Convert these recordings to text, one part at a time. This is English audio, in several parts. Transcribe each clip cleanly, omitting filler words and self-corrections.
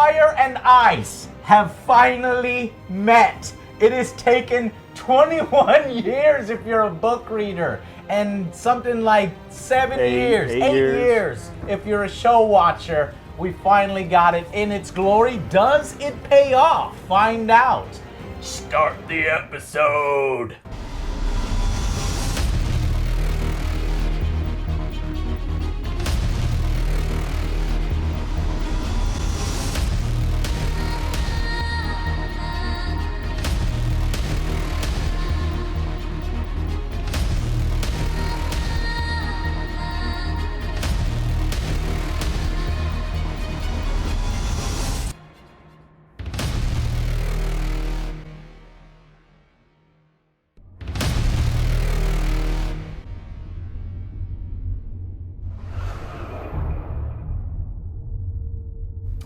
fire and ice have finally met. It has taken 21 years if you're a book reader, and something like 8 years if you're a show watcher. We finally got it in its glory. Does it pay off? Find out. Start the episode.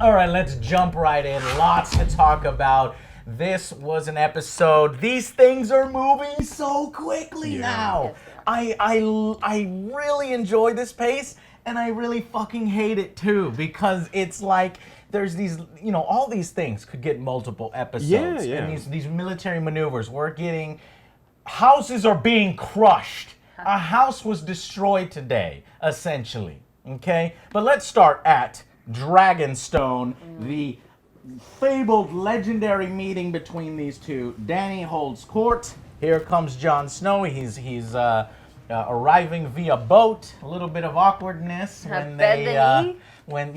All right, let's jump right in. Lots to talk about. This was an episode. These things are moving so quickly now. I really enjoy this pace, and I really fucking hate it too, because it's like there's these, all these things could get multiple episodes. And these military maneuvers, we're getting, houses are being crushed. A house was destroyed today, essentially. Okay, but let's start at Dragonstone, the fabled, legendary meeting between these two. Dany holds court. Here comes Jon Snow. He's arriving via boat. A little bit of awkwardness when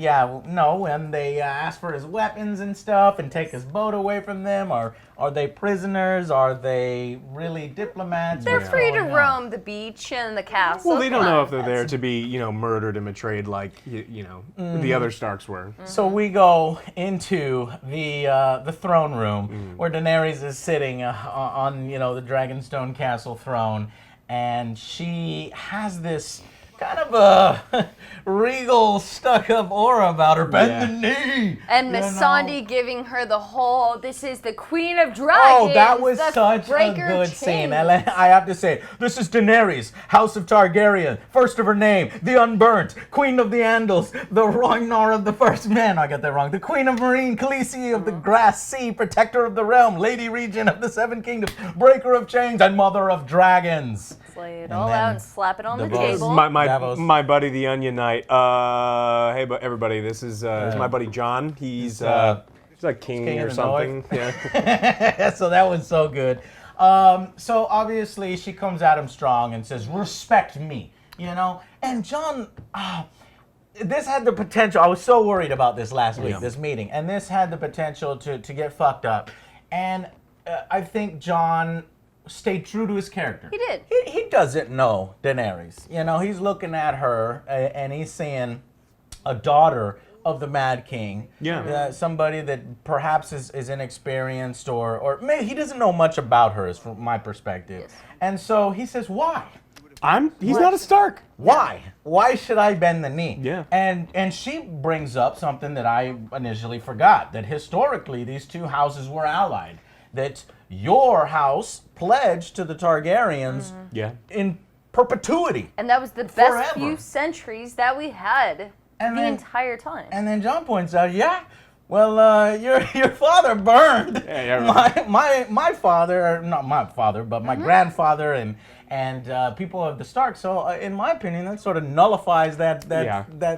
they ask for his weapons and stuff and take his boat away from them. Are they prisoners? Are they really diplomats? They're free to roam the beach and the castle. Well, they don't know if they're there to be, murdered and betrayed like, the other Starks were. Mm-hmm. So we go into the throne room where Daenerys is sitting on, the Dragonstone Castle throne, and she has this kind of a regal, stuck-up aura about her. Bend the knee. And Missandei giving her the whole, this is the Queen of Dragons. Oh, that was such a good scene. I have to say, this is Daenerys, House of Targaryen, first of her name, the Unburnt, Queen of the Andals, the Rhoynar of the First Men, I got that wrong, the Queen of Marine, Khaleesi of the Grass Sea, Protector of the Realm, Lady Regent of the Seven Kingdoms, Breaker of Chains, and Mother of Dragons. Lay it all out and slap it on the table. My buddy, the Onion Knight. Hey, everybody, this is my buddy John. He's like king or something. Yeah. So that was so good. So obviously she comes at him strong and says, "Respect me," And John, this had the potential. I was so worried about this last week, this meeting, and this had the potential to get fucked up. And I think John stayed true to his character. He did. He doesn't know Daenerys. He's looking at her and he's seeing a daughter of the Mad King. Yeah. Somebody that perhaps is inexperienced or maybe he doesn't know much about her, is from my perspective. Yes. And so he says, why? He's not a Stark. Why? Why should I bend the knee? Yeah. And she brings up something that I initially forgot, that historically these two houses were allied. That your house pledged to the Targaryens in perpetuity. And that was the best few centuries that we had entire time. And then John points out, your father burned my father, not my father, but my grandfather and people of the Stark. So in my opinion, that sort of nullifies that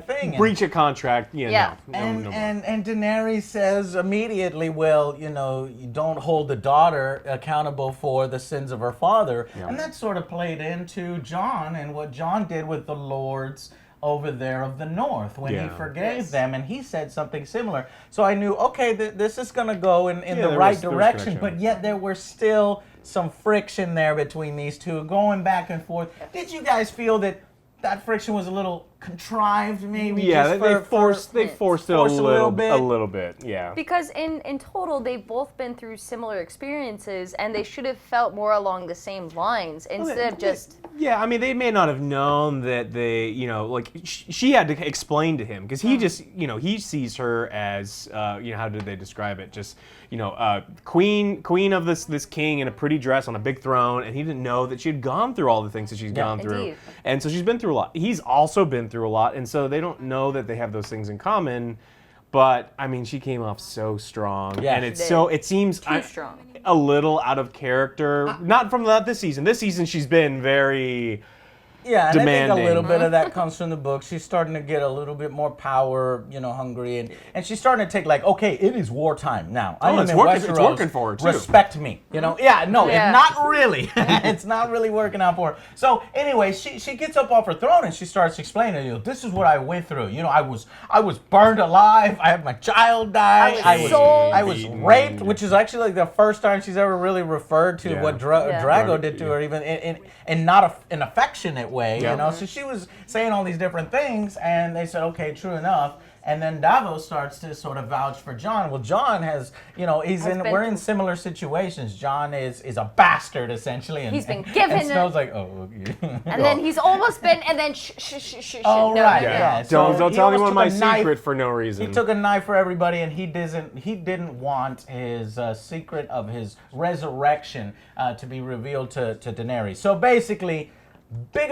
thing. Breach of contract. Yeah. And Daenerys says immediately, you don't hold the daughter accountable for the sins of her father. Yeah. And that sort of played into Jon and what Jon did with the lords over there of the North when he forgave them, and he said something similar. So I knew, okay, this is going to go in the right direction, but yet there were still some friction there between these two, going back and forth. Did you guys feel that friction was a little contrived, maybe? Yeah, they forced it a little bit. Yeah. Because in total, they've both been through similar experiences, and they should have felt more along the same lines instead of just. Yeah, I mean, they may not have known that they, she had to explain to him because he just, he sees her as, how did they describe it? Just, queen of this king in a pretty dress on a big throne, and he didn't know that she had gone through all the things that she's gone through. Indeed. And so she's been through a lot. He's also been through a lot, and so they don't know that they have those things in common. But I mean, she came off so strong, Yeah, and she it's did. so it seems Too strong. a little out of character. Not from this season. This season, she's been very. Yeah, and I think a demanding. little bit of that comes from the book. She's starting to get a little bit more power, hungry, and she's starting to take like, okay, it is wartime now. I am it's in working- it's Westeros. working for her, too. Respect me, Yeah, no, Yeah. not really. It's not really working out for her. So anyway, she gets up off her throne and she starts explaining, this is what I went through. I was burned alive. I had my child die. I was sold. I was raped, which is actually like the first time she's ever really referred to Yeah. what Yeah. Drago did to her, even in not an affectionate way, Yeah. So she was saying all these different things, and they said, okay, true enough. And then Davos starts to sort of vouch for Jon. Well, Jon has, we're in similar situations. Jon is a bastard essentially, and He's been given And Snow's like, oh, okay. And then he's almost been, and then shh. Oh, no, right, no, no. yeah. Don't he tell almost anyone took my a knife. secret for no reason. He took a knife for everybody, and he didn't want his secret of his resurrection to be revealed to Daenerys. So basically,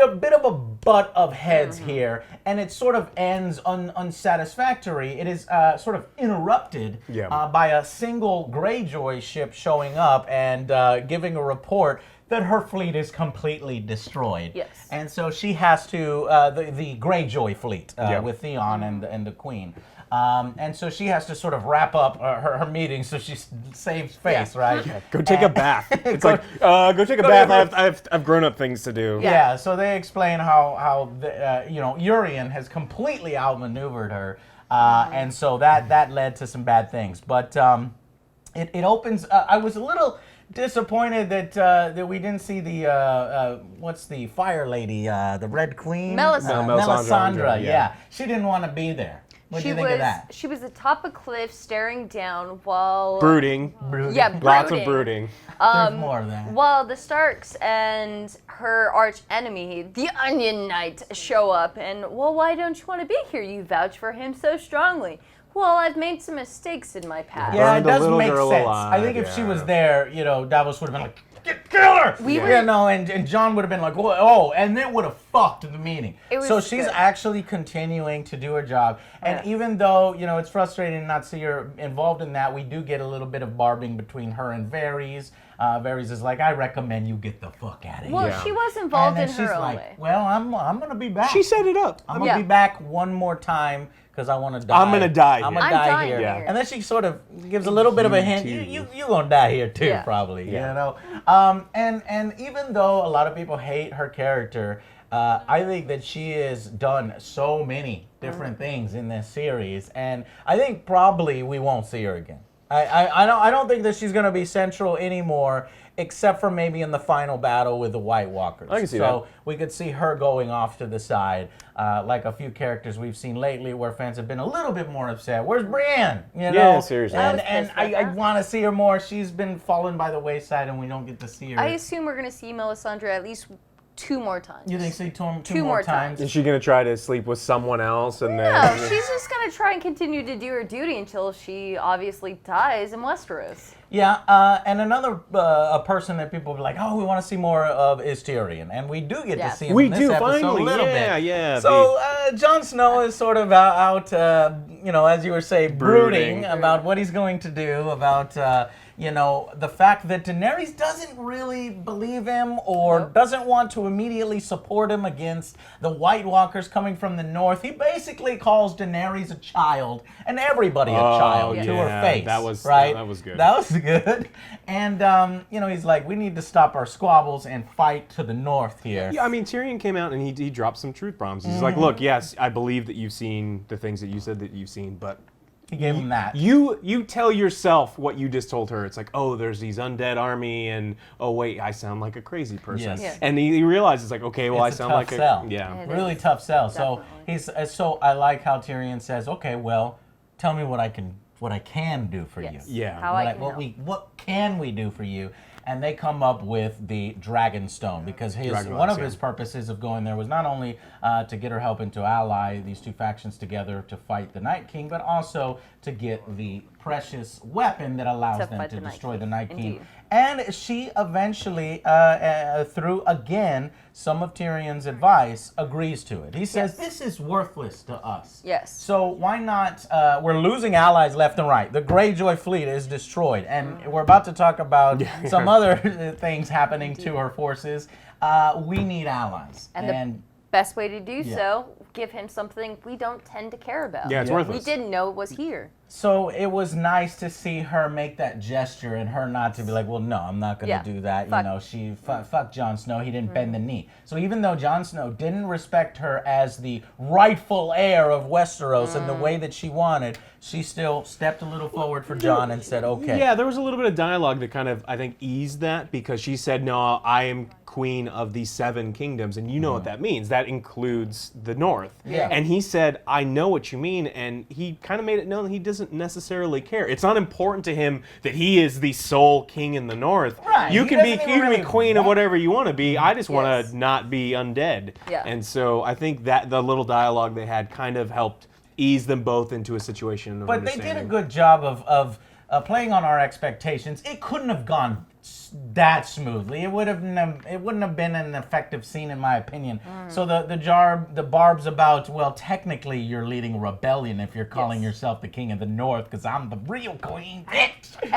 a bit of a butt of heads here, and it sort of ends unsatisfactory. It is sort of interrupted by a single Greyjoy ship showing up and giving a report that her fleet is completely destroyed. Yes. And so she has to, the Greyjoy fleet with Theon and the Queen. And so she has to sort of wrap up her meeting so she saves face, right? Yeah, go take a bath. It's like, go take a bath. I've grown-up things to do. Yeah, so they explain how Urian has completely outmaneuvered her, and so that led to some bad things. But it opens. I was a little disappointed that we didn't see the what's the fire lady, the Red Queen, Melisandre. Melisandre. Yeah. Yeah, she didn't want to be there. What do you think of that? She was atop a cliff staring down while Brooding. Yeah, brooding. Lots of brooding. There's more of that. While the Starks and her arch enemy, the Onion Knight, show up, and why don't you want to be here? You vouch for him so strongly. Well, I've made some mistakes in my past. Yeah, it Burned a does little make girl sense. alive, I think if she yeah. was there, Davos would have been like, kill her! And Jon would have been like, and it would have fucked the meeting. So she's good. actually continuing to do her job. And even though, it's frustrating to not see her involved in that, we do get a little bit of barbing between her and Varys. Varys is like, I recommend you get the fuck out of here. Well, she was involved in and her she's own like, way. well, I'm going to be back. She set it up. I'm going to be back one more time because I want to die. I'm gonna die I'm here. going to I'm die dying here. here. And then she sort of gives a little bit of a hint. You going to die here too, Yeah. probably. Yeah. And even though a lot of people hate her character, I think that she has done so many different things in this series, and I think probably we won't see her again. I don't think that she's going to be central anymore, except for maybe in the final battle with the White Walkers. I can see so that. we could see her going off to the side, like a few characters we've seen lately where fans have been a little bit more upset. Where's Brienne? Yeah, seriously. And I want to see her more. She's been fallen by the wayside, and we don't get to see her. I assume we're going to see Melisandre at least 2 more times. You think see two Two more more times? Is she gonna try to sleep with someone else and then? No, she's just going to try and continue to do her duty until she obviously dies in Westeros. Yeah, and another a person that people be like, oh, we want to see more of is Tyrion, and we do get to see him We in this do, episode finally. a little Yeah, bit. yeah, So Jon Snow is sort of out, as you were saying, brooding about what he's going to do, about the fact that Daenerys doesn't really believe him or doesn't want to immediately support him against the White Walkers coming from the north. He basically calls Daenerys a child and everybody a child to her yeah, face. that was- right. that was good. That was good. And he's like, we need to stop our squabbles and fight to the north here. Yeah, I mean, Tyrion came out and he dropped some truth bombs. He's like, look, yes, I believe that you've seen the things that you said that you've seen, but He gave him that. you tell yourself what you just told her. It's like, oh, there's these undead army, and oh wait, I sound like a crazy person. Yes. Yeah. And he realizes like, okay, well, It's I a sound tough like sell. a yeah. It Really is. tough sell. Definitely. So I like how Tyrion says, okay, well, tell me what I can do for you. Yes. Yeah. How I can help. What can we do for you? and they come up with the Dragon Stone because one of his purposes of going there was not only to get her help and to ally these two factions together to fight the Night King, but also to get the precious weapon that allows them to destroy the Night King. And she eventually, through again some of Tyrion's advice, agrees to it. He says, "This is worthless to us. Yes. So why not? We're losing allies left and right. The Greyjoy fleet is destroyed, and we're about to talk about some other things happening to her forces. We need allies, and the best way to do so, give him something we don't tend to care about. Yeah, it's worthless. We didn't know it was here. So it was nice to see her make that gesture and her not to be like, well, no, I'm not going to do that. Fuck. You know, she fuck Jon Snow. He didn't bend the knee. So even though Jon Snow didn't respect her as the rightful heir of Westeros in the way that she wanted, she still stepped a little forward for Jon and said, okay. Yeah, there was a little bit of dialogue that kind of, I think, eased that because she said, no, I am queen of the 7 kingdoms, and you know what that means. That includes the North. Yeah. And he said, I know what you mean, and he kind of made it known that he doesn't necessarily care. It's not important to him that he is the sole king in the North. Right. You He can be doesn't even queen of whatever you want to be. I just want Yes. to not be undead. Yeah. And so I think that the little dialogue they had kind of helped ease them both into a situation of But they did a understanding. good job of playing on our expectations. It couldn't have gone that smoothly. It wouldn't have been an effective scene, in my opinion. So the barbs about, well, technically you're leading a rebellion if you're calling yourself the king of the North because I'm the real queen.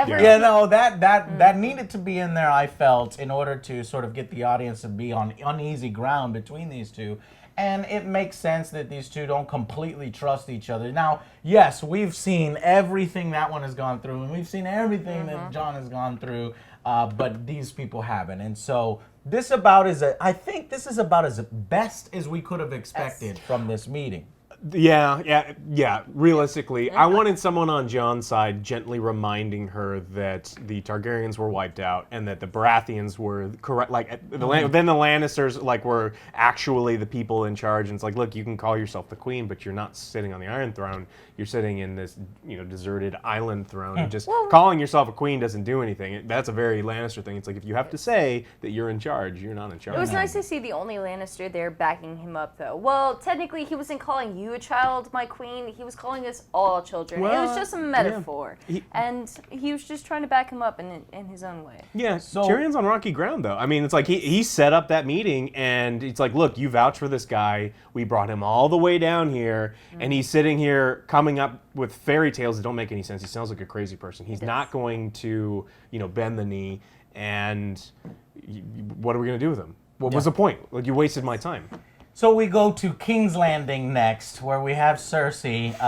You know, that needed to be in there, I felt, in order to sort of get the audience to be on uneasy ground between these two. And it makes sense that these two don't completely trust each other. Now, yes, we've seen everything that one has gone through, and we've seen everything that Jon has gone through, but these people haven't. And so I think this is about as best as we could have expected from this meeting. Yeah. Realistically, I wanted someone on Jon's side gently reminding her that the Targaryens were wiped out and that the Baratheons were correct. Like then the Lannisters were actually the people in charge. And it's like, look, you can call yourself the queen, but you're not sitting on the Iron Throne. You're sitting in this deserted island throne. And just calling yourself a queen doesn't do anything. That's a very Lannister thing. It's like if you have to say that you're in charge, you're not in charge. It was nice to see the only Lannister there backing him up, though. Well, technically, he wasn't calling you a child, my queen. He was calling us all children. Well, it was just a metaphor. And he was just trying to back him up in his own way. Yeah, so Tyrion's on rocky ground, though. I mean, it's like he set up that meeting, and it's like, look, you vouch for this guy. We brought him all the way down here, and he's sitting here coming up with fairy tales that don't make any sense. He sounds like a crazy person. He's not going to, bend the knee, and what are we going to do with him? What was the point? Like, you wasted my time. So we go to King's Landing next, where we have Cersei,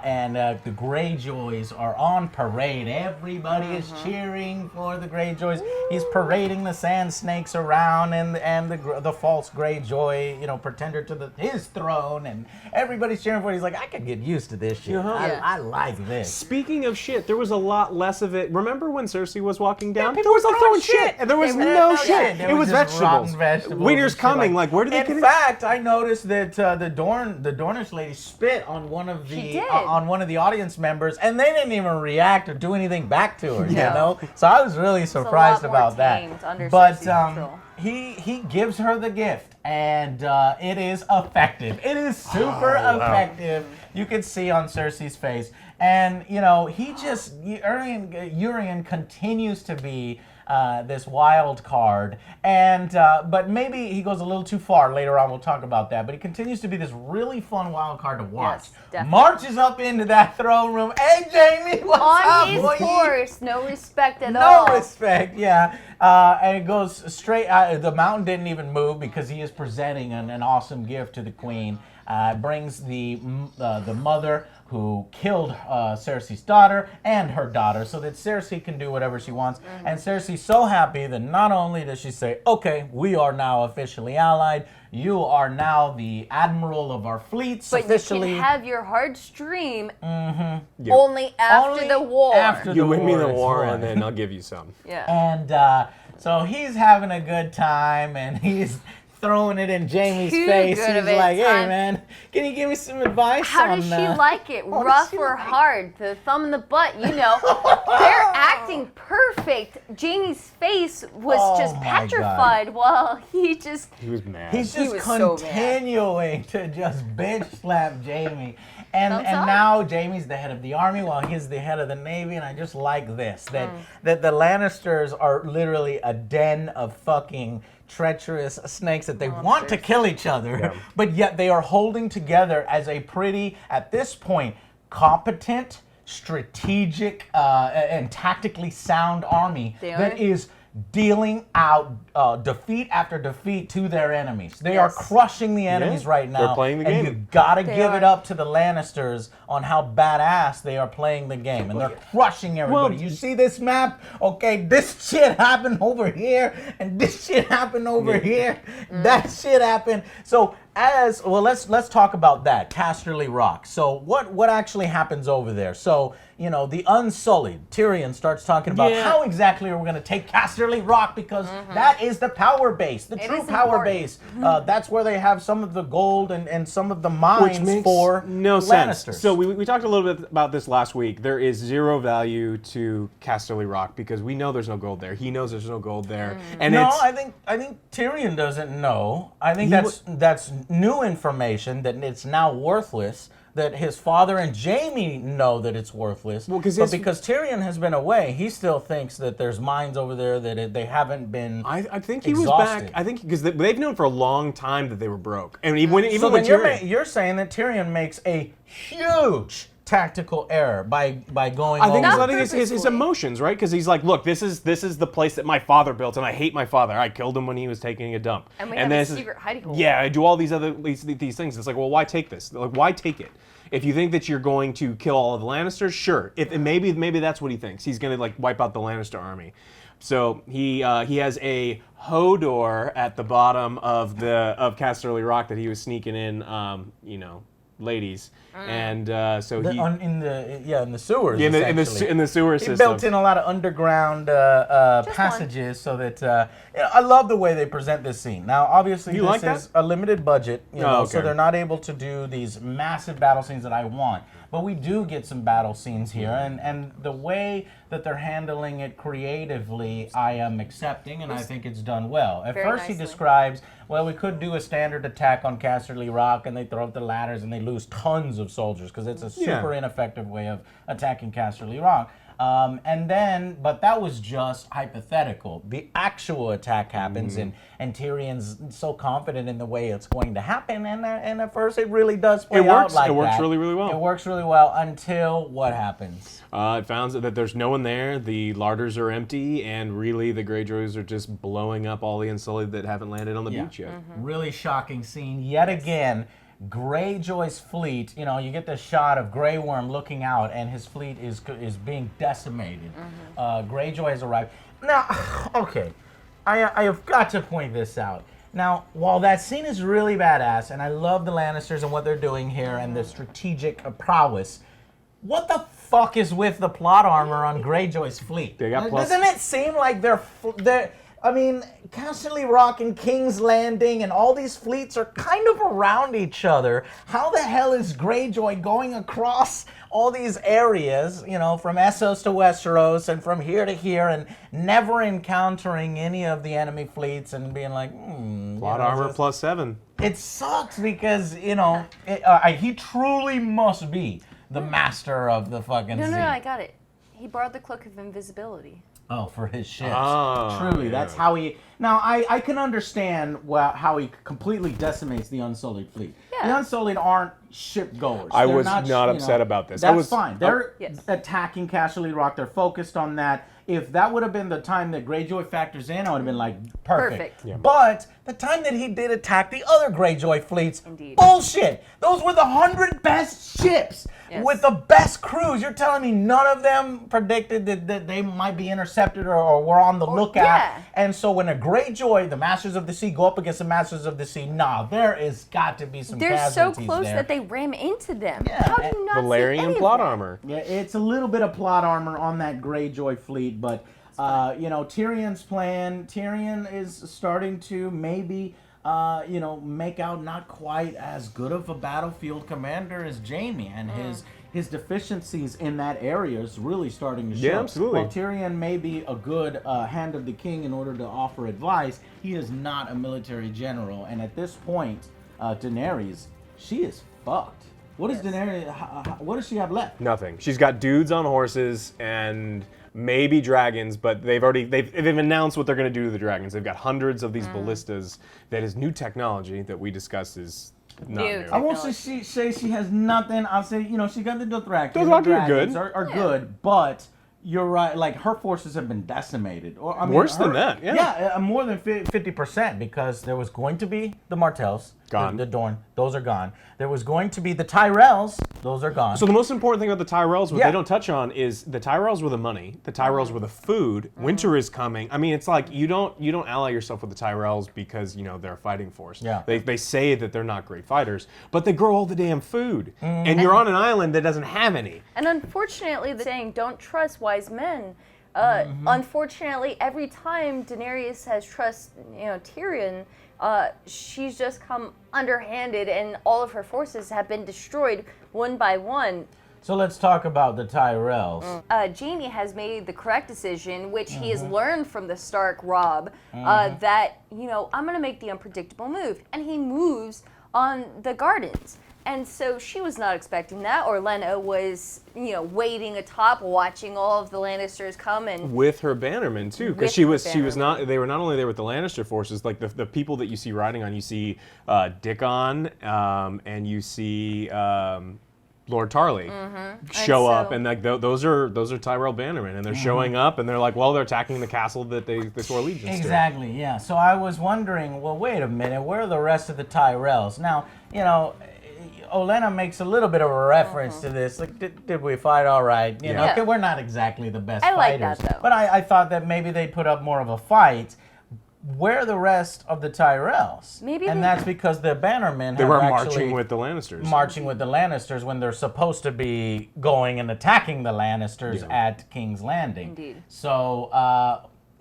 and the Greyjoys are on parade. Everybody is cheering for the Greyjoys. He's parading the Sand Snakes around, and the false Greyjoy, pretender to his throne, and everybody's cheering for it. He's like, I could get used to this shit. I like this. Speaking of shit, there was a lot less of it. Remember when Cersei was walking down? people There was were no throwing throwing shit, and there was no shit. They It were was just rotten vegetables. vegetables Winter's and shit coming. Like, where did they get In it? fact, I noticed that the Dornish lady spit on one of She the did. on one of the audience members, and they didn't even react or do anything back to her. You No. know, so I was really surprised lot more about tamed that. under But Cersei's control. he gives her the gift, and it is effective. It is super effective. You can see on Cersei's face, and Urian continues to be this wild card, and but maybe he goes a little too far later on. We'll talk about that. But he continues to be this really fun wild card to watch. Yes, definitely. Marches up into that throne room. Hey, Jamie, what's On up, his boy? horse, no respect at all. No respect, yeah. And it goes straight. The mountain didn't even move because he is presenting an awesome gift to the queen. Brings the mother who killed Cersei's daughter and her daughter so that Cersei can do whatever she wants. And Cersei's so happy that not only does she say, okay, we are now officially allied, you are now the admiral of our fleets But officially. you can have your hard's dream only after the war. After You the win me the is war, won. and then I'll give you some. Yeah. And so he's having a good time, and he's throwing it in Jamie's Too face. good He's of a like, hey, time. man, can you give me some advice How on... does she like it? what does Rough she or like? hard? The thumb in the butt, They're acting perfect. Jamie's face was just my petrified while he was mad. He's He just was so mad. continuing to just bitch slap Jamie. And Thumbs up. now Jamie's the head of the army while he's the head of the navy, and I just like this. That the Lannisters are literally a den of fucking treacherous snakes that they want to kill each other, but yet they are holding together as a pretty, at this point, competent, strategic, and tactically sound army that is dealing out defeat after defeat to their enemies. They are crushing the enemies right now. They're playing the and game. you gotta give it up to the Lannisters on how badass they are playing the game. And they're crushing everybody. You see this map? Okay, this shit happened over here, and this shit happened over here. That shit happened. So let's talk about that. Casterly Rock. So what actually happens over there? So, the Unsullied, Tyrion starts talking about how exactly are we going to take Casterly Rock, because that is the power base, the true power base. That's where they have some of the gold and some of the mines. Which makes for no Lannisters. sense. So we talked a little bit about this last week. There is zero value to Casterly Rock because we know there's no gold there. He knows there's no gold there. And I think Tyrion doesn't know. I think that's new information that it's now worthless. That his father and Jamie know that it's worthless. But because Tyrion has been away, he still thinks that there's mines over there that they haven't been. I think he exhausted. was back. I think because they've known for a long time that they were broke. And even when Tyrion, you're saying that Tyrion makes a huge tactical error by going. I think he's over. letting his emotions, right? Because he's like, look, this is the place that my father built, and I hate my father. I killed him when he was taking a dump. And we have a secret hiding hole. Yeah, I do all these things. It's like, well, why take this? Like, why take it? If you think that you're going to kill all of the Lannisters, sure. Maybe that's what he thinks. He's going to like wipe out the Lannister army. So he has a Hodor at the bottom of Casterly Rock that he was sneaking in, ladies, and so in the sewers. In the sewer system. He built in a lot of underground passages so that I love the way they present this scene. Now, obviously, this is a limited budget, so they're not able to do these massive battle scenes that I want. But we do get some battle scenes here, and the way that they're handling it creatively, I am accepting, and I think it's done well. At first, he describes, well, we could do a standard attack on Casterly Rock, and they throw up the ladders, and they lose tons of soldiers, because it's a super ineffective way of attacking Casterly Rock. But that was just hypothetical. The actual attack happens, and Tyrion's so confident in the way it's going to happen, and at first it really does play out like that. It works really, really well. It works really well until what happens? It found that there's no one there, the larders are empty, and really the Greyjoys are just blowing up all the Unsullied that haven't landed on the beach yet. Really shocking scene yet again. Greyjoy's fleet, you get the shot of Grey Worm looking out, and his fleet is being decimated. Greyjoy has arrived. Now, okay, I have got to point this out. Now, while that scene is really badass, and I love the Lannisters and what they're doing here and the strategic prowess, what the fuck is with the plot armor on Greyjoy's fleet? Doesn't it seem like they're Casterly Rock and King's Landing and all these fleets are kind of around each other. How the hell is Greyjoy going across all these areas, from Essos to Westeros and from here to here, and never encountering any of the enemy fleets and being like, Plot armor +7. It sucks because, he truly must be the master of the fucking sea. No, I got it. He borrowed the Cloak of Invisibility. Oh, for his ships. Truly, that's how he... Now, I can understand how he completely decimates the Unsullied fleet. Yeah. The Unsullied aren't ship goers. I was not upset about this. That's fine. They're attacking Casterly Rock. They're focused on that. If that would have been the time that Greyjoy factors in, I would have been like, perfect. Yeah. But the time that he did attack the other Greyjoy fleets, bullshit. Those were the 100 best ships with the best crews. You're telling me none of them predicted that they might be intercepted or were on the lookout? Yeah. And so when a Greyjoy, the Masters of the Sea, go up against the Masters of the Sea, there is got to be some casualties They're so close there. that they ram into them. Yeah. How do you not Valerian see any plot of that? armor. Yeah, it's a little bit of plot armor on that Greyjoy fleet, but Tyrion's plan. Tyrion is starting to maybe make out not quite as good of a battlefield commander as Jaime, and his deficiencies in that area is really starting to show. Yeah, absolutely. While Tyrion may be a good hand of the king in order to offer advice, he is not a military general. And at this point, Daenerys, she is fucked. What is Daenerys? What does she have left? Nothing. She's got dudes on horses and maybe dragons, but they've announced what they're going to do to the dragons. They've got hundreds of these ballistas. That is new technology that we discussed is not new. I won't say she has nothing. I'll say, she got the Dothraki. Dothraki are good. Are good, but you're right. Like, her forces have been decimated. Or Worse than that, yeah. Yeah, more than 50%, because there was going to be the Martells. Gone. The Dorne. Those are gone. There was going to be the Tyrells. Those are gone. So the most important thing about the Tyrells, what they don't touch on, is the Tyrells were the money. The Tyrells were the food. Winter is coming. I mean, it's like you don't ally yourself with the Tyrells because they're a fighting force. Yeah. They say that they're not great fighters, but they grow all the damn food, and you're on an island that doesn't have any. And unfortunately, the saying "don't trust wise men." Unfortunately, every time Daenerys has trust, Tyrion, she's just come underhanded, and all of her forces have been destroyed one by one. So let's talk about the Tyrells. Jaime has made the correct decision, which he has learned from the Stark Robb, that, I'm going to make the unpredictable move. And he moves on the gardens. And so she was not expecting that. Olenna was, waiting atop, watching all of the Lannisters come and with her bannermen too, because she was not. They were not only there with the Lannister forces, like the people that you see riding on. You see Dickon, and you see Lord Tarly show up, and like those are Tyrell bannermen, and they're showing up, and they're like, well, they're attacking the castle that they swore allegiance to. Exactly. Yeah. So I was wondering, well, wait a minute, where are the rest of the Tyrells now? Olenna makes a little bit of a reference to this. Like, did we fight all right? Okay, we're not exactly the best I like fighters. that, though. But I thought that maybe they'd put up more of a fight. Where are the rest of the Tyrells? And that's because the Bannermen they were marching with the Lannisters. Marching with the Lannisters when they're supposed to be going and attacking the Lannisters at King's Landing. Indeed. So,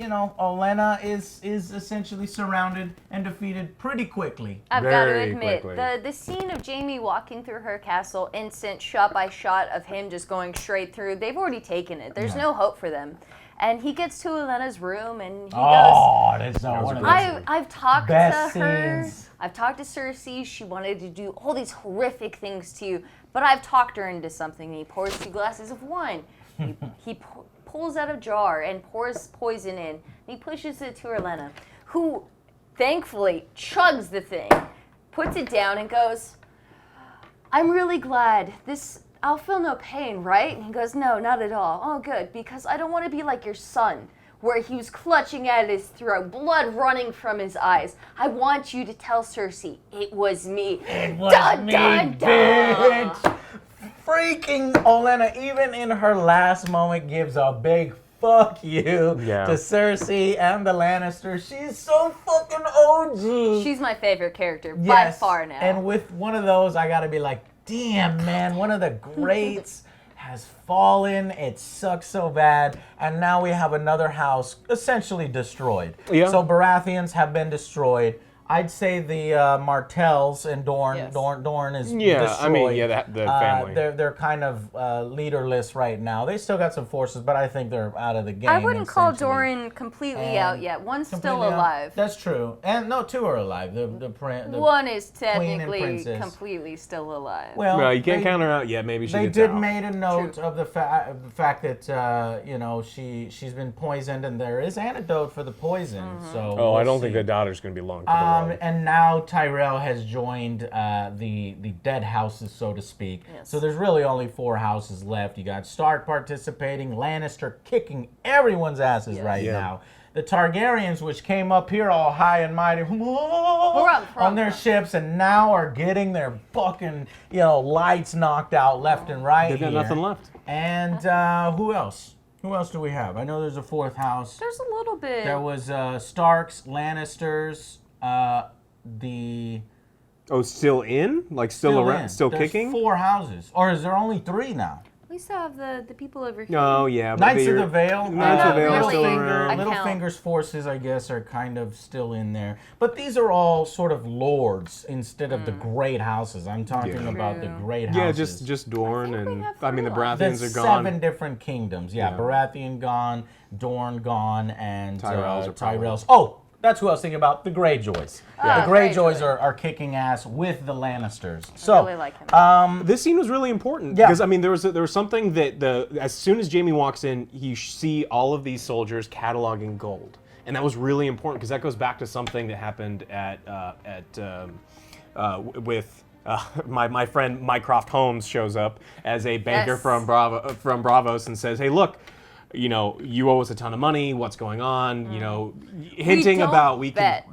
Olenna is essentially surrounded and defeated pretty quickly. I've got to Very admit, quickly. the scene of Jaime walking through her castle, instant shot by shot of him just going straight through, they've already taken it. There's no hope for them. And he gets to Olenna's room and he goes, that's not one of I've talked best to her. scenes. I've talked to Cersei. She wanted to do all these horrific things to you, but I've talked her into something. And he pours 2 glasses of wine. He pulls out a jar and pours poison in. And he pushes it to Olenna, who thankfully chugs the thing, puts it down, and goes, I'm really glad. I'll feel no pain, right? And he goes, no, not at all. Oh, good, because I don't want to be like your son, where he was clutching at his throat, blood running from his eyes. I want you to tell Cersei, it was me. It was me, bitch. Freaking Olenna, even in her last moment, gives a big fuck you to Cersei and the Lannisters. She's so fucking OG. She's my favorite character by far now. And with one of those, I gotta be like, damn, man, one of the greats has fallen. It sucks so bad. And now we have another house essentially destroyed. Yeah. So Baratheons have been destroyed. I'd say the Martells and Dorne. Yes. Dorne is destroyed. I mean, the family. They're kind of leaderless right now. They still got some forces, but I think they're out of the game. I wouldn't call essentially. Doran completely out yet. One's still Completely out. alive. That's true. And no, 2 are alive. The One is Queen and technically princess. completely still alive. Well, you can't count her out yet. Maybe she They gets did out. made a note of the fact that she's been poisoned, and there is antidote for the poison. So Oh, I we'll don't think see. the daughter's going to be long for the road. And now Tyrell has joined the dead houses, so to speak. Yes. So there's really only 4 houses left. You got Stark participating, Lannister kicking everyone's asses now. The Targaryens, which came up here all high and mighty on their ships, and now are getting their fucking lights knocked out left and right. They've got here. nothing left. And who else? Who else do we have? I know there's a 4th house. There's a little bit. There was Starks, Lannisters, the Oh, still in? Like still around? in. Still There's kicking? 4 houses, or is there only 3 now? We still have the people over here. Oh yeah, but Knights of the Vale. Knights of the Vale are really still a around. count. Littlefinger's forces, I guess, are kind of still in there. But these are all sort of lords instead of the great houses. I'm talking about the great houses. Yeah, just Dorne think we and have I mean the three left. Baratheons There's are gone. 7 different kingdoms. Yeah, Yeah. Baratheon gone, Dorne gone, and Tyrells are probably- Tyrells. Oh, that's who I was thinking about. The Greyjoys. Yeah. The Greyjoys Greyjoy. are kicking ass with the Lannisters. I So, really like him. This scene was really important Yeah. because I mean there was something that as soon as Jaime walks in, you see all of these soldiers cataloging gold, and that was really important because that goes back to something that happened with. My friend Mycroft Holmes shows up as a banker Yes. from Bravos and says, "Hey, look, you know, you owe us a ton of money. What's going on? You know, hinting don't about bet.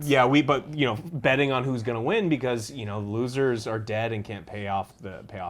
but you know, betting on who's going to win because you know losers are dead and can't pay off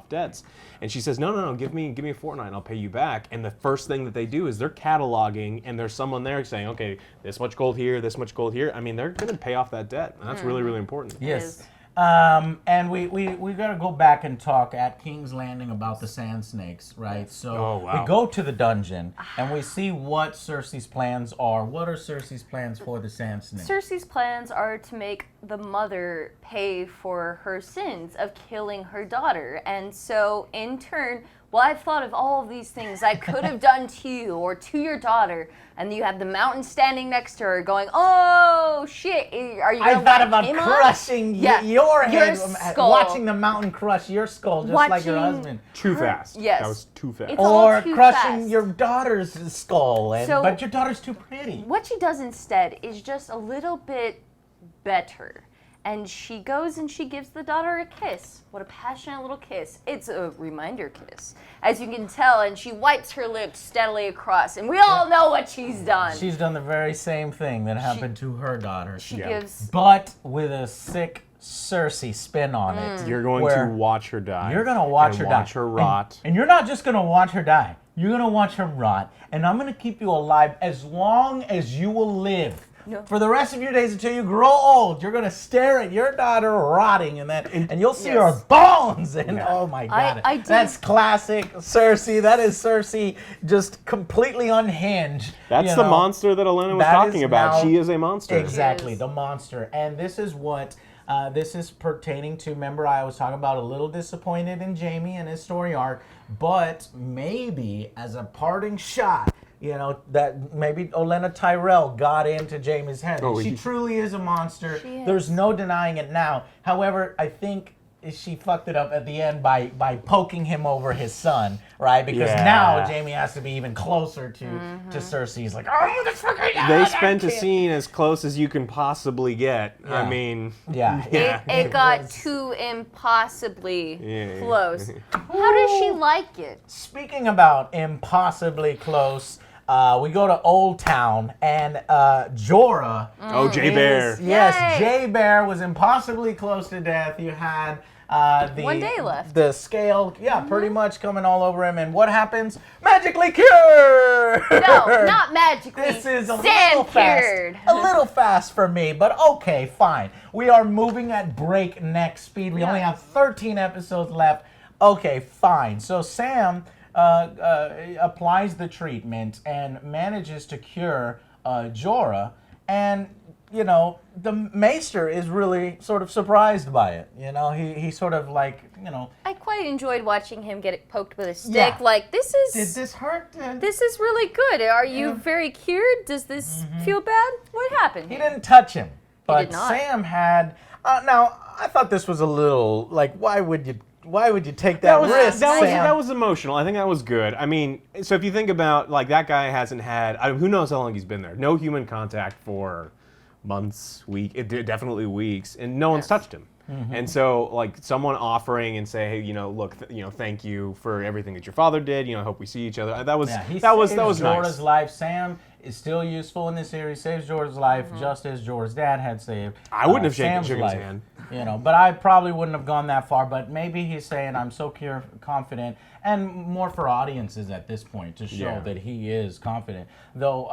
debts." And she says, "No, give me a fortnight and I'll pay you back." And the first thing that they do is they're cataloging, and there's someone there saying, "Okay, this much gold here, this much gold here." I mean, they're going to pay off that debt, and that's really really important. yes. is. And we got to go back and talk at King's Landing about the Sand Snakes, right? So Oh, wow. we go to the dungeon and we see what Cersei's plans are. What are Cersei's plans for the Sand Snakes? Cersei's plans are to make the mother pay for her sins of killing her daughter. And so, in turn, well, I've thought of all of these things I could have done to you or to your daughter. And you have the mountain standing next to her going, oh, shit, are you I going to thought light about him up? crushing Yeah, your head, skull. watching the mountain crush your skull, just like your Watching- husband. Too fast. Yes. That was too fast. It's all Or too crushing fast. your daughter's skull, So- but your daughter's too pretty. What she does instead is just a little bit better. And she goes and she gives the daughter a kiss. What a passionate little kiss. It's a reminder kiss, as you can tell, and she wipes her lips steadily across, and we all know what she's done. She's done the very same thing that happened to her daughter. She Yeah. gives... But with a sick Cersei spin on it. You're going where to watch her die. You're gonna watch and her die. watch her rot. And you're not just gonna watch her die. You're gonna watch her rot, and I'm gonna keep you alive as long as you will live. No. For the rest of your days until you grow old, you're gonna stare at your daughter rotting, and you'll see Yes. her bones. And Yeah. oh my God, I did- that's classic Cersei. That is Cersei, just completely unhinged. That's you the know. monster that Elena was That talking is about. now- She is a monster. Exactly, Is. the monster. And this is what this is pertaining to. Remember, I was talking about a little disappointed in Jaime and his story arc, but maybe as a parting shot, you know, that maybe Olenna Tyrell got into Jaime's head. Oh, She he- truly is a monster. She is. There's no denying it now. However, I think she fucked it up at the end by poking him over his son, right? Because Yeah. now Jaime has to be even closer to Cersei. He's like, oh, motherfucker! They spent a scene as close as you can possibly get. Yeah. I mean, Yeah. It got too impossibly Yeah. close. How does she like it? Speaking about impossibly close, we go to Old Town, and Jorah. oh, Jay Bear. Yes, Yay. Jay Bear was impossibly close to death. You had the 1 day left. The scale, pretty much coming all over him. And what happens? Magically cured. No, not magically. This is a Sand little fast. cured. A little fast for me, but okay, fine. We are moving at breakneck speed. We only Yeah. have 13 episodes left. Okay, fine. So Sam applies the treatment and manages to cure Jorah, and you know the Maester is really sort of surprised by it. You know, he sort of like, you know, I quite enjoyed watching him get it poked with a stick. Yeah. Like, this did is this hurt? this is really good. Are you very cured? Does this feel bad? What happened? He didn't touch him, but did not. Sam had. Now I thought this was a little like, why would you take that, risk, Sam? That was emotional. I think that was good. I mean, so if you think about, like, that guy hasn't had, who knows how long he's been there. No human contact for months, definitely weeks, and no one's touched him. And so, like, someone offering and say, hey, you know, look, thank you for everything that your father did. You know, I hope we see each other. That was He that was saves Jorah's nice. life. Sam is still useful in this series. Saves Jorah's life just as Jorah's dad had saved. I wouldn't have Sam's shaken his life. hand. You know, but I probably wouldn't have gone that far. But maybe he's saying I'm so confident, and more for audiences at this point to show Yeah. that he is confident. Though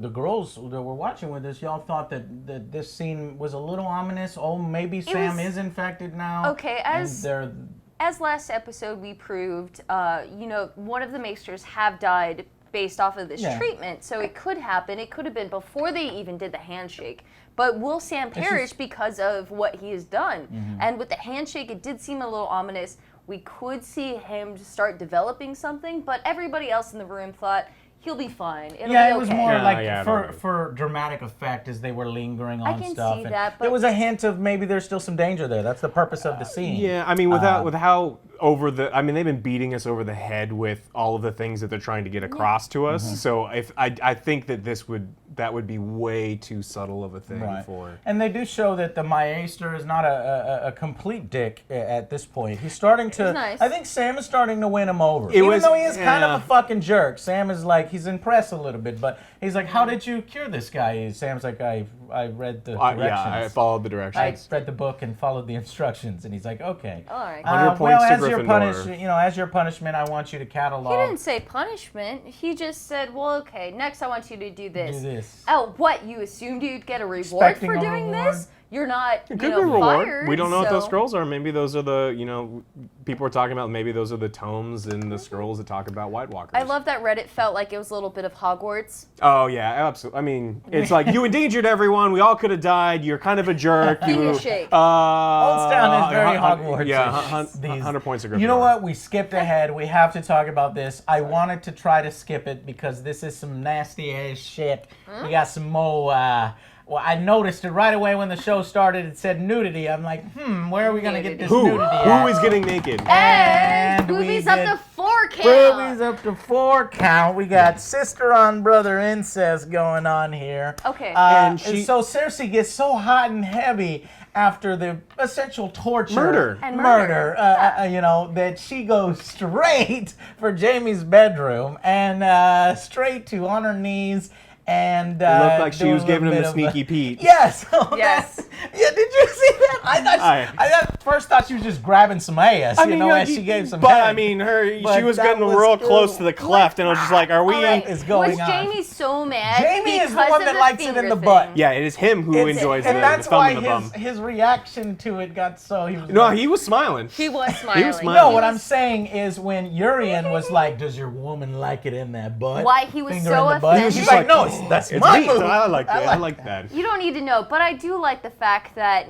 the girls that were watching with us, y'all thought that this scene was a little ominous. Oh, maybe Sam was- is infected now. Okay, as- and they're as last episode we proved, one of the Maesters have died based off of this treatment, so it could happen. It could have been before they even did the handshake. But will Sam perish because of what he has done? Mm-hmm. And with the handshake, it did seem a little ominous. We could see him start developing something, but everybody else in the room thought, he'll be fine. It'll be okay. It was more for dramatic effect as they were lingering on stuff. I can see that, but there was a hint of maybe there's still some danger there. That's the purpose of the scene. Yeah, I mean, with how they've been beating us over the head with all of the things that they're trying to get across to us. Mm-hmm. So if I think that would be way too subtle of a thing for. And they do show that the Maester is not a complete dick at this point. He's starting to. Nice. I think Sam is starting to win him over. Even though he is kind of a fucking jerk, Sam is like he's impressed a little bit, but he's like, "How did you cure this guy?" Sam's like, "I read the directions. I followed the directions. I read the book and followed the instructions." And he's like, "Okay, all right." 100 points to Gryffindor. As your punishment, I want you to catalog. He didn't say punishment. He just said, "Well, okay, next I want you to do this." Do this. Oh, what? You assumed you'd get a reward for doing this? You're not, it could be a reward. Fired. We don't know what those scrolls are. Maybe those are the, people are talking about maybe those are the tomes in the scrolls that talk about White Walkers. I love that Reddit felt like it was a little bit of Hogwarts. Oh, yeah, absolutely. I mean, it's like, you endangered everyone. We all could have died. You're kind of a jerk. Finger shake. Old Town is very Hogwarts. Yeah, 100 points of Gryffindor. You know what? We skipped ahead. We have to talk about this. I wanted to try to skip it because this is some nasty ass shit. We got some more... Well, I noticed it right away when the show started. It said nudity. I'm like, where are we going to get this nudity at? Who is getting naked? And boobies up to 4 count. Boobies up to 4 count. We got sister on brother incest going on here. Okay. And so Cersei gets so hot and heavy after the essential torture and murder. That she goes straight for Jaime's bedroom and straight to on her knees. And it looked like she was giving him a sneaky peek. Yes. Yes. Yeah. Did you see that? I first thought she was just grabbing some ass. As she gave some. But head. I mean, she was getting real close to the cleft, and I was just like, "Are we?" Was Jaime so mad? Jaime is the one that likes it in the butt. Yeah, it is him who enjoys it. And that's thumb why in the bum. his reaction to it got so. He was smiling. He was smiling. He was smiling. No, what I'm saying is when Urian was like, "Does your woman like it in that butt?" Why he was Finger so in the butt. offended. He's like, "No, that's my move." I like that. I like that. You don't need to know, but I do like the fact that,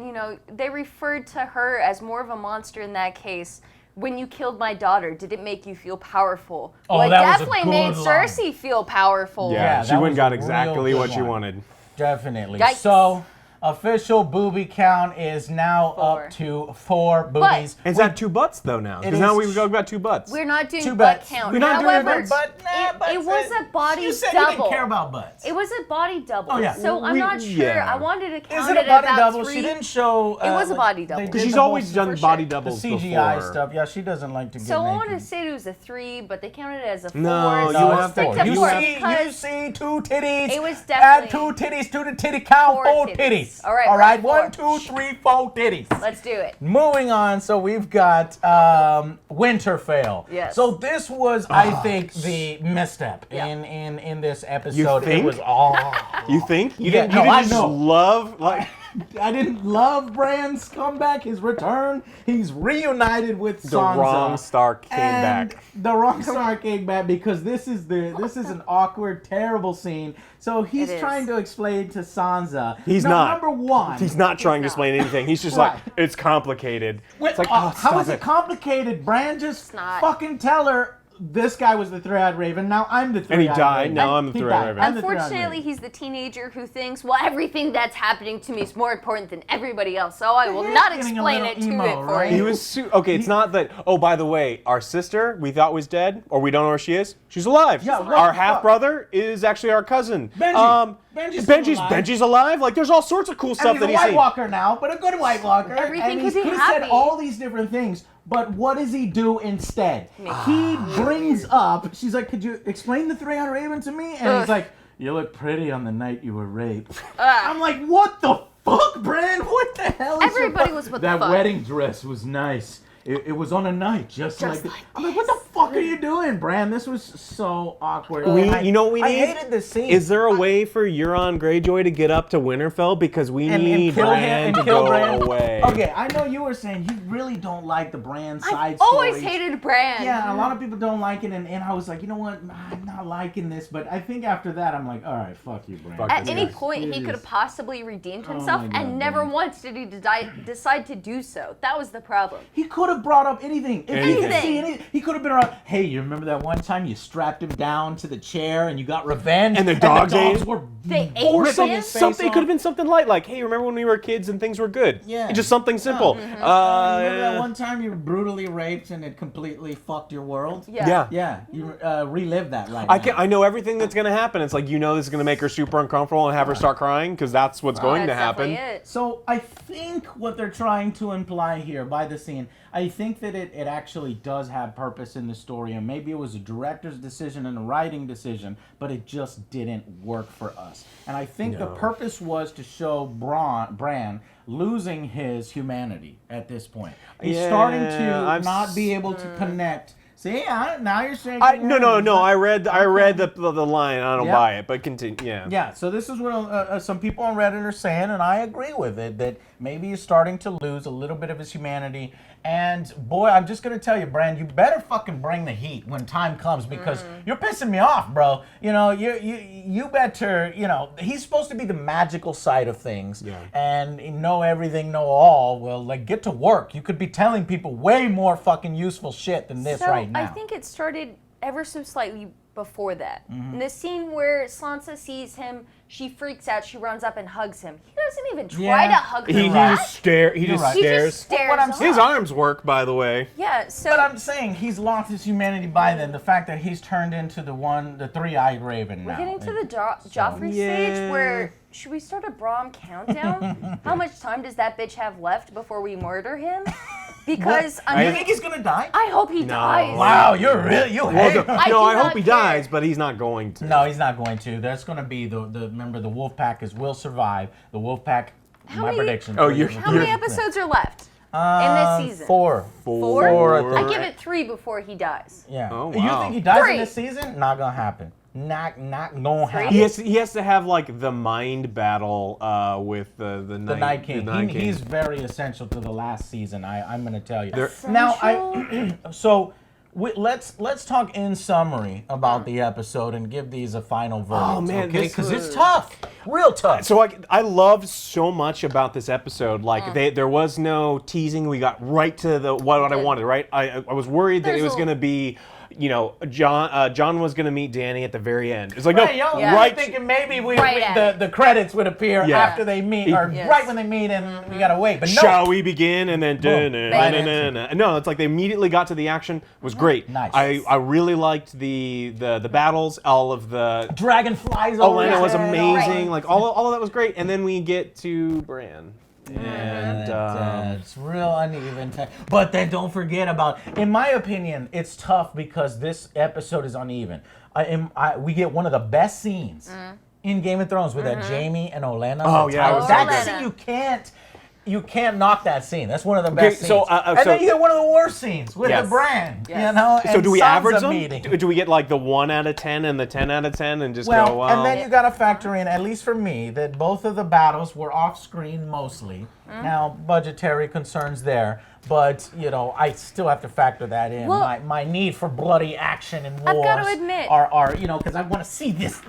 they referred to her as more of a monster in that case. When you killed my daughter, did it make you feel powerful? Oh, well, it that was a definitely made good Cersei feel powerful. Yeah, she that went was got a exactly real what good she one. wanted. Definitely. Yikes. So, official booby count is now 4. up to 4 boobies. Is that 2 butts though now? Because now we've got 2 butts. We're not doing 2 butt butts. count. We're not However, doing butt. it was a body you said double. You didn't care about butts. It was a body double. Oh, yeah. So I'm not sure. Yeah. I wanted to count Is it a at body about double? 3. She didn't show. It was a body double. they Because did she's the whole always done for body sure. doubles the CGI before. stuff. Yeah, she doesn't like to get So I naked. wanted to say it was a 3, but they counted it as a 4. No, so you we'll have stick to- to you 4 see- You because see 2 titties. It was Add definitely 2 titties to the titty count. 4 titties. All right, All we're right. at 1, 4. 2, 3, 4 titties. Let's do it. Moving on, so we've got Winterfell. Yes. So this was, I think, the misstep Yeah. in this episode. think? It was all. You think? You Yeah, didn't, no, you I didn't just know. love like I didn't love Bran's comeback, his return. He's reunited with the Sansa. wrong Stark came And back. the wrong Stark came back because this is an awkward, terrible scene. So he's It is. trying to explain to Sansa. He's no, not. Number one. He's not trying to not. explain anything. He's just Right. like, it's complicated. Wait, It's like, how stop is it complicated? Bran just not. fucking tell her this guy was the three-eyed raven. Now I'm the three-eyed And he died. raven. Now I'm the He three-eyed died. raven. I'm the three-eyed Unfortunately, raven. he's the teenager who thinks, well, everything that's happening to me is more important than everybody else, so I will He's not getting a explain little it to emo, it for right? He you. was okay. It's not that. Oh, by the way, our sister we thought was dead, or we don't know where she is. She's alive. Yeah, what our the half fuck? brother is actually our cousin. Benji. Benji's still alive. Benji's alive. Like there's all sorts of cool And stuff he's that a he's White seen. Walker now, but a good White Walker. Everything and could he be could have said happy. all these different things. But what does he do instead? He brings up, she's like, could you explain the three-eyed raven to me? And he's like, you look pretty on the night you were raped. I'm like, what the fuck, Bran? What the hell is Everybody was what the That fuck. wedding dress was nice. It was on a night just like that. I'm like, what the fuck fuck are you doing, Bran? This was so awkward. You know what we need? I hated this scene. Is there a way for Euron Greyjoy to get up to Winterfell? Because we need kill him Bran and to kill go Bran? away. Okay, I know you were saying you really don't like the Bran side I've always stories. hated Bran. Yeah, a lot of people don't like it, and I was like, you know what? I'm not liking this, but I think after that, I'm like, all right, fuck you, Bran. At any point, he could have possibly redeemed himself, my God, and never Bran. once did he decide to do so. That was the problem. He could have brought up anything. If he could Anything. see anything, he could have been around. Hey, you remember that one time you strapped him down to the chair and you got revenge? And the dogs ate him? were They ate Or ripping something, his something could have been something light, like, hey, remember when we were kids and things were good? Yeah. Just something simple. Remember that one time you were brutally raped and it completely fucked your world? Yeah. Yeah, you relive that right I now. can. I know everything that's gonna happen. It's like, this is gonna make her super uncomfortable and have her start crying because that's what's going to That's happen. definitely it. So I think what they're trying to imply here by the scene, I think that it actually does have purpose in the story, and maybe it was a director's decision and a writing decision, but it just didn't work for us. And I think the purpose was to show Bran losing his humanity at this point. He's starting to not be able to connect. See, now you're saying No. I read the line. I don't buy it, but continue. Yeah. Yeah, so this is what some people on Reddit are saying, and I agree with it, that maybe he's starting to lose a little bit of his humanity. And boy, I'm just gonna tell you, Bran, you better fucking bring the heat when time comes, because you're pissing me off, bro. You better, he's supposed to be the magical side of things, and know everything, know all. Well, like, get to work. You could be telling people way more fucking useful shit than this right now. I think it started ever so slightly before that. In the scene where Sansa sees him, she freaks out, she runs up and hugs him. He doesn't even try to hug her He back. just stares. He He just just stares. stares What I'm off. His arms work, by the way. Yeah, so But I'm saying he's lost his humanity by then. The fact that he's turned into the three-eyed raven now. we're getting to the Joffrey stage where should we start a Braum countdown? How much time does that bitch have left before we murder him? Because You think he's gonna die? I hope he dies. Wow, you hate him. I No, I do hope not he care. dies, but he's not going to. No, he's not going to. There's going to be remember the Wolfpack will survive. The Wolfpack, my many- prediction. Oh, you're- How many episodes are left in this season? Four. Four? I I think. give it 3 before he dies. Yeah. Oh, You wow. think he dies 3. in this season? Not gonna happen. Not gonna happen. He has to have like the mind battle with the Night King. The Night King. He's very essential to the last season. I'm gonna tell you. Essential? So let's talk in summary about the episode and give these a final verdict. Oh, man, okay? this Because was- it's tough, real tough. So I loved so much about this episode. Like there was no teasing. We got right to what I wanted. Right. I was worried that it was going to be, John was going to meet Dany at the very end. It's like Right, no, yo, Yeah. we're right. thinking maybe Right at the credits would appear Yeah. after they meet, or Yes. right when they meet, and we gotta wait. But no, Shall we begin? And then Boom. no, it's like they immediately got to the action. It was great. Nice. I really liked the battles. All of the dragonflies. over Olenna his was head, amazing. Right. Like all of that was great. And then we get to Bran. And It's real uneven. But then don't forget about, in my opinion, it's tough because this episode is uneven. We get one of the best scenes in Game of Thrones with that Jaime and Olenna. Oh, the yeah, it tower. was That so scene good. you can't knock that scene. That's one of the best so, scenes. so- and then you get one of the worst scenes with Yes. the Bran. Yes. So and do we Sansa average them? meeting. Do we get like the 1 out of 10 and the 10 out of 10 and just Well, go, well, and then you got to factor in, at least for me, that both of the battles were off screen mostly. Now, budgetary concerns there, but I still have to factor that in. Well, my need for bloody action and I've wars gotta admit- are because I want to see this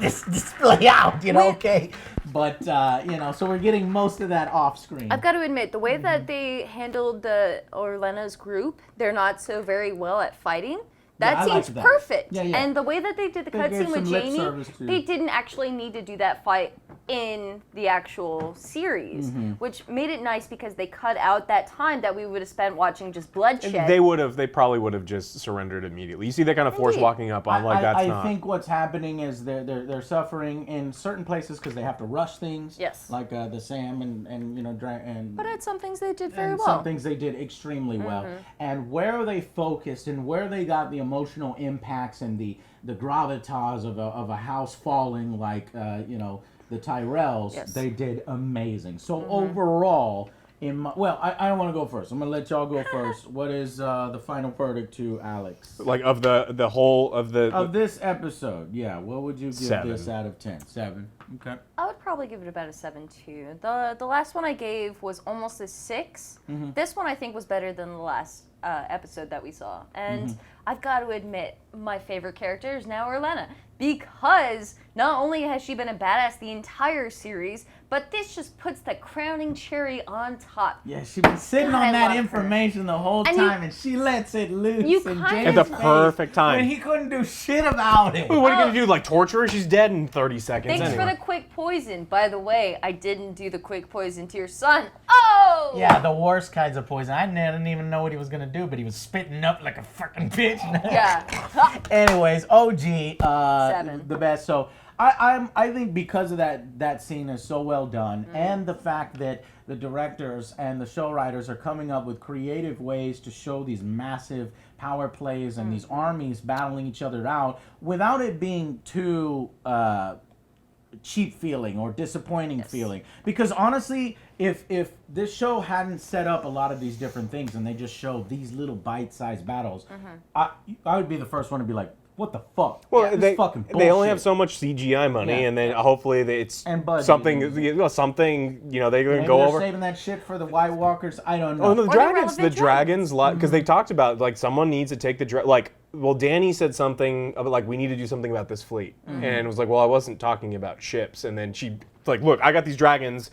play out. Wait. Okay, but so we're getting most of that off screen. I've got to admit, the way that they handled the Olenna's group, they're not so very well at fighting. That I seems liked that. perfect. Yeah, yeah. And the way that they did the They gave cutscene with some lip Jaime, service to- they didn't actually need to do that fight in the actual series, which made it nice because they cut out that time that we would have spent watching just bloodshed. they probably would have just surrendered immediately. You see that kind of force Indeed. walking up on like that's I not. think what's happening is they're suffering in certain places because they have to rush things. Yes. Like the Sam and But at some things they did very and well. some things they did extremely well. And where they focused and where they got the emotional impacts and the gravitas of a house falling, like the Tyrells, Yes. they did amazing. So overall, I don't want to go first. I'm gonna let y'all go first. What is the final verdict to Alex Like of the whole of the of this episode? Yeah, what would you give 7. this out of 10? 7. Okay. I would probably give it about a 7 too. The last one I gave was almost a 6. This one I think was better than the last episode that we saw. And I've got to admit, my favorite character is now Orlena. Because not only has she been a badass the entire series, but this just puts the crowning cherry on top. Yeah, she's been sitting God, on I that love information the whole And time, and she lets it loose. You in kind James' of- At the face perfect time. when he couldn't do shit about it. What are you gonna do? Like torture her? She's dead in 30 seconds. Thanks anyway. for the quick poison. By the way, I didn't do the quick poison to your son. Oh! Yeah, the worst kinds of poison. I didn't even know what he was gonna do, but he was spitting up like a fucking bitch. Yeah. Anyways, OG, 7. The best. So I think because of that scene is so well done, and the fact that the directors and the show writers are coming up with creative ways to show these massive power plays and these armies battling each other out without it being too cheap feeling or disappointing feeling. Because honestly, if this show hadn't set up a lot of these different things and they just showed these little bite-sized battles, I would be the first one to be like, what the fuck? Well, This they is fucking bullshit. they only have so much CGI money, Yeah. and then hopefully it's And budget. something they're gonna Maybe go they're over. saving that shit for the White Walkers. I don't know. Oh, the the dragons, relevant dragons. because they talked about like someone needs to take the like. Well, Danny said something about like we need to do something about this fleet, and it was like, well, I wasn't talking about ships, and then she like, look, I got these dragons.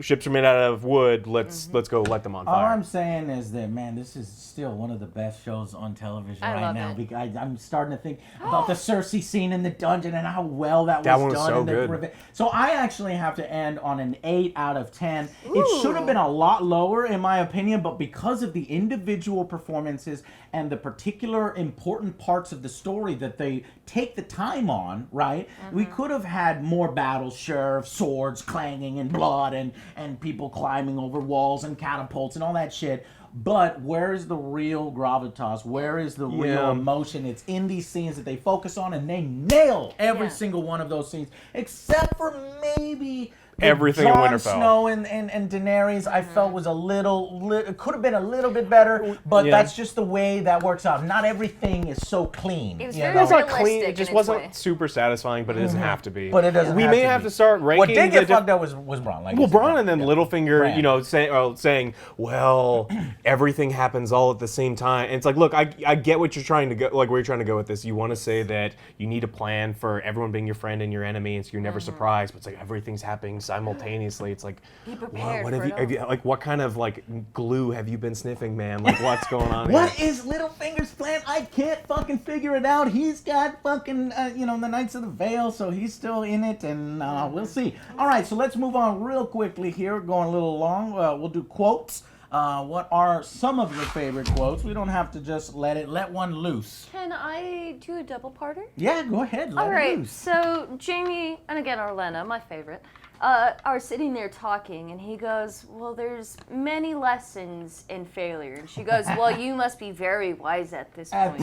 Ships are made out of wood. Let's go let them on All fire. I'm saying is that, man, this is still one of the best shows on television I right love now. it. Because I'm starting to think about the Cersei scene in the dungeon and how well that That was one was done. so in the good. So I actually have to end on an 8 out of 10. It should have been a lot lower, in my opinion, but because of the individual performances and the particular important parts of the story that they take the time on, right? We could have had more battles, sure, of swords clanging and blood and people climbing over walls and catapults and all that shit. But where is the real gravitas? Where is the real Yeah. emotion? It's in these scenes that they focus on, and they nail every Yeah. single one of those scenes, except for maybe the Everything in Jon Winterfell. Snow and Daenerys. I felt was a little, it could have been a little bit better, but Yeah. that's just the way that works out. Not everything is so clean. It was you very know? It's not realistic clean. It in just its wasn't way. super satisfying, but it doesn't have to be. But it doesn't We have may to have be. to start ranking. What did get the fucked up was Braun. Like Well, I said. Braun and then Yeah. Littlefinger, Bran. you know, saying, well, everything happens all at the same time. And it's like, look, I get what you're trying to go, like where you're trying to go with this. You want to say that you need a plan for everyone being your friend and your enemy, and so you're never surprised. But it's like everything's happening simultaneously. It's like, Be prepared what for have you, like, what kind of like glue have you been sniffing, man? Like, what's going on What here? is Littlefinger's plan? I can't fucking figure it out. He's got fucking, the Knights of the Vale, so he's still in it, and we'll see. All right, so let's move on real quickly here. Going a little long. We'll do quotes. What are some of your favorite quotes? We don't have to just let one loose. Can I do a double parter? Yeah, go ahead. Let All it right, loose. so Jamie, and again Orlena, my favorite, are sitting there talking, and he goes, well, there's many lessons in failure. And she goes, well, you must be very wise at this point.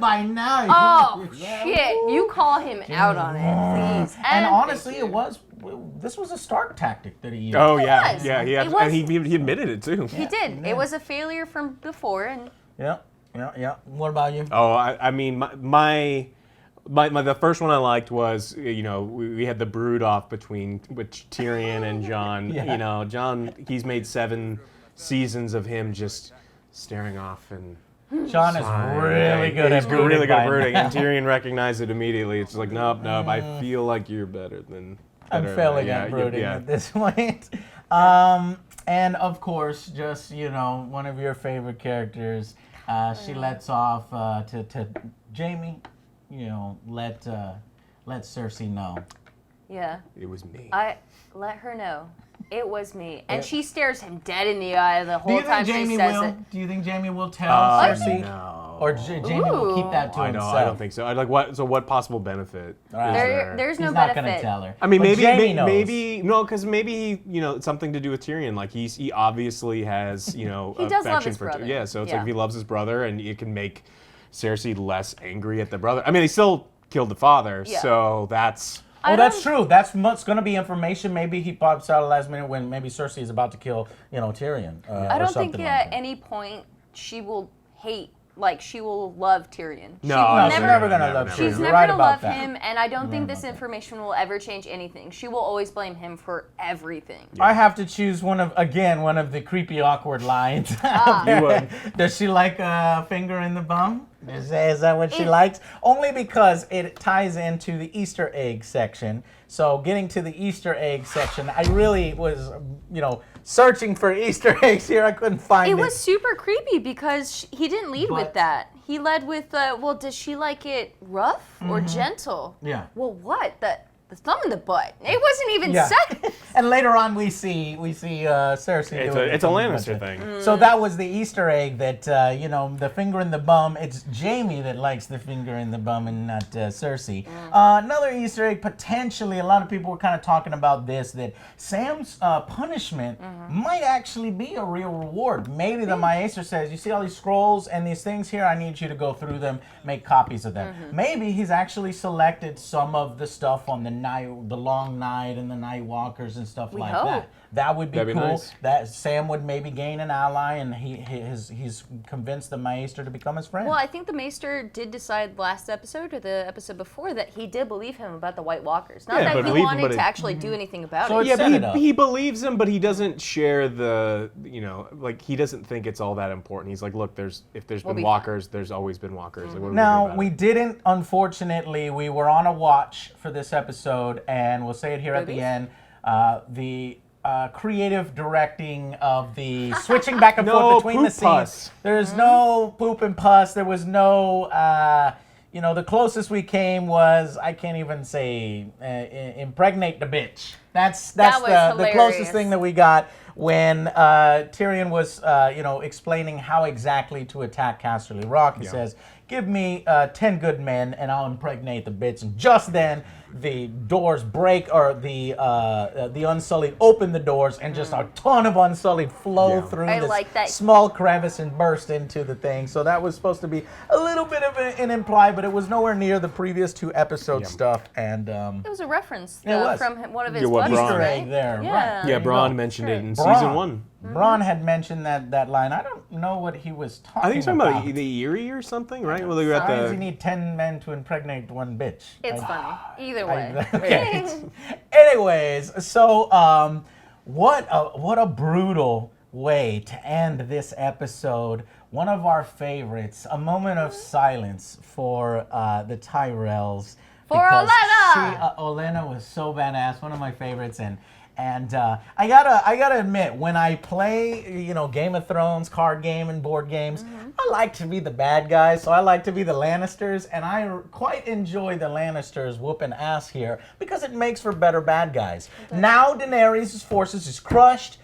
By now. Oh, Yeah. shit. You call him out on it, please. And thank honestly, you. this was a Stark tactic that he used. Oh yeah, was. yeah, It was. and he admitted it too. He did. It was a failure from before, and Yeah. What about you? Oh, I mean, my the first one I liked was, we had the brood off between Tyrion and Jon. Yeah. You know, Jon, he's made 7 seasons of him just staring off and Jon is really good he's at brooding. really good at by brooding, now. and Tyrion recognized it immediately. It's like, nope, I feel like you're better than. I'm better failing than- at brooding yeah. at this point. And of course, just one of your favorite characters. She lets off to Jamie. Let Cersei know. yeah. It was me. I let her know. It was me. And she stares him dead in the eye the Do whole you time think she Jamie says will? it. Do you think Jamie will tell Uh, Cersei, no. or Jamie will keep that to I himself? don't think so. Like what? So what possible benefit? Right. is there? There's no He's not benefit. gonna tell her. I mean, But maybe, Jamie knows. because maybe it's something to do with Tyrion. Like he obviously has, He does affection love his for brother. Yeah, so it's Yeah. like if he loves his brother, and it can make Cersei less angry at the brother. I mean, they still killed the father, Yeah. so that's. Oh, that's true. That's what's going to be information. Maybe he pops out at the last minute when maybe Cersei is about to kill, Tyrion. I don't think like at that. any point she will hate. Like, she will love Tyrion. No, she's never going to love Tyrion. She's You're never right going to about love that. him, and I don't think this information will ever change anything. She will always blame him for everything. I have to choose one of the creepy, awkward lines. You would. Does she like a finger in the bum? Is that what she likes? Only because it ties into the Easter egg section. So getting to the Easter egg section, I really was, searching for Easter eggs here. I couldn't find it. It was super creepy because he didn't lead with that. He led with, does she like it rough or gentle? Yeah. Well, what? The thumb in the butt. It wasn't even said. And later on, we see Cersei. It's a Lannister thing. So that was the Easter egg that the finger in the bum. It's Jaime that likes the finger in the bum and not Cersei. Another Easter egg potentially. A lot of people were kind of talking about this, that Sam's punishment might actually be a real reward. Maybe the Maester says, "You see all these scrolls and these things here? I need you to go through them, make copies of them." Maybe he's actually selected some of the stuff on the long night and the Night Walkers and stuff like that. That would be That'd be cool. nice. That Sam would maybe gain an ally, and he's convinced the Maester to become his friend. Well, I think the Maester did decide last episode or the episode before that he did believe him about the White Walkers. Not that he wanted to actually do anything about So it. it's- Yeah, set it but up. he believes him, but he doesn't share the, he doesn't think it's all that important. He's like, look, if there's been be walkers, there's always been walkers. Like, what are we gonna do Now, about we it? didn't, unfortunately, we were on a watch for this episode, and we'll say it here at the end, the creative directing of the switching back and No forth between the poop pus. scenes. There's no poop and pus. There was no, the closest we came was, I can't even say, impregnate the bitch. That's That was the closest hilarious. thing that we got when Tyrion was, explaining how exactly to attack Casterly Rock. He says, "Give me 10 good men, and I'll impregnate the bitch." And just then, the doors break, or the Unsullied open the doors, and just a ton of Unsullied flow through I this like that. small crevice and burst into the thing. So that was supposed to be a little bit of an implied, but it was nowhere near the previous 2 episode stuff. And It was a reference It was. from one of his Yeah, what buddies, Bronn- Easter right? egg there, Yeah. right? Yeah, There you Bronn go. mentioned it in Bronn. season 1. Bronn had mentioned that line. I don't know what he was talking I think he's talking about. about the Erie or something, right? Well, they were at Why does he the. need 10 men to impregnate one bitch? It's funny. Either way. Okay. Anyways, so what a brutal way to end this episode. One of our favorites. A moment of silence for the Tyrells. For because Olenna! Olenna was so badass. One of my favorites, and I gotta admit, when I play, Game of Thrones card game and board games, I like to be the bad guy. So I like to be the Lannisters, and I quite enjoy the Lannisters whooping ass here because it makes for better bad guys. Now Daenerys' forces is crushed.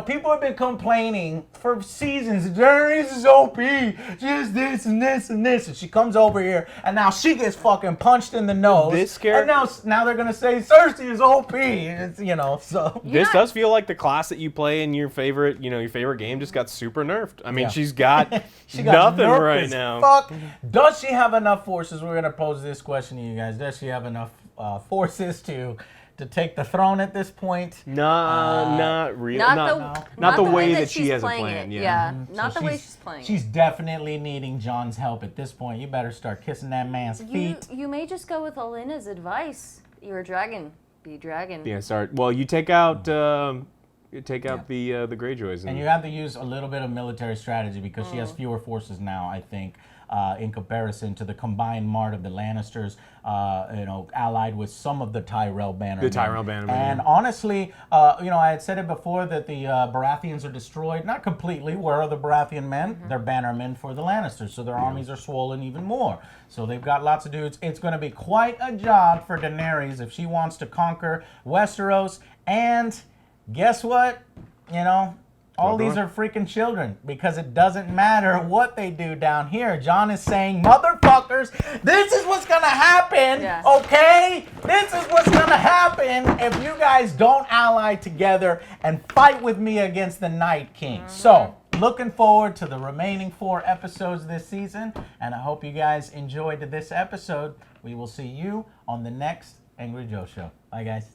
People have been complaining for seasons. Daenerys is OP. Just this and this and this. And she comes over here, and now she gets fucking punched in the nose. This character- And now they're gonna say Cersei is OP. It's, so. This does feel like the class that you play in your favorite game just got super nerfed. I mean, Yeah. she's got She got nothing nerfed right as now. Fuck. Does she have enough forces? We're gonna pose this question to you guys. Does she have enough forces to take the throne at this point? Not really. Not the way that she's she has a playing plan. it. Yeah. Not So the way she's playing She's definitely needing John's help at this point. You better start kissing that man's it. feet. You may just go with Olenna's advice. You're a dragon. Be a dragon. Yeah. Sorry. Well, you take out the Greyjoys. And you have to use a little bit of military strategy because she has fewer forces now, I think, in comparison to the combined might of the Lannisters, allied with some of the Tyrell bannermen. The Tyrell bannermen, And yeah. honestly, I had said it before that the Baratheons are destroyed. Not completely. Where are the Baratheon men? They're bannermen for the Lannisters, so their armies are swollen even more. So they've got lots of dudes. It's going to be quite a job for Daenerys if she wants to conquer Westeros. And guess what? All these are freaking children because it doesn't matter what they do down here. John is saying, motherfuckers, this is what's going to happen, Yeah. okay? This is what's going to happen if you guys don't ally together and fight with me against the Night King. So, looking forward to the remaining 4 episodes this season, and I hope you guys enjoyed this episode. We will see you on the next Angry Joe Show. Bye, guys.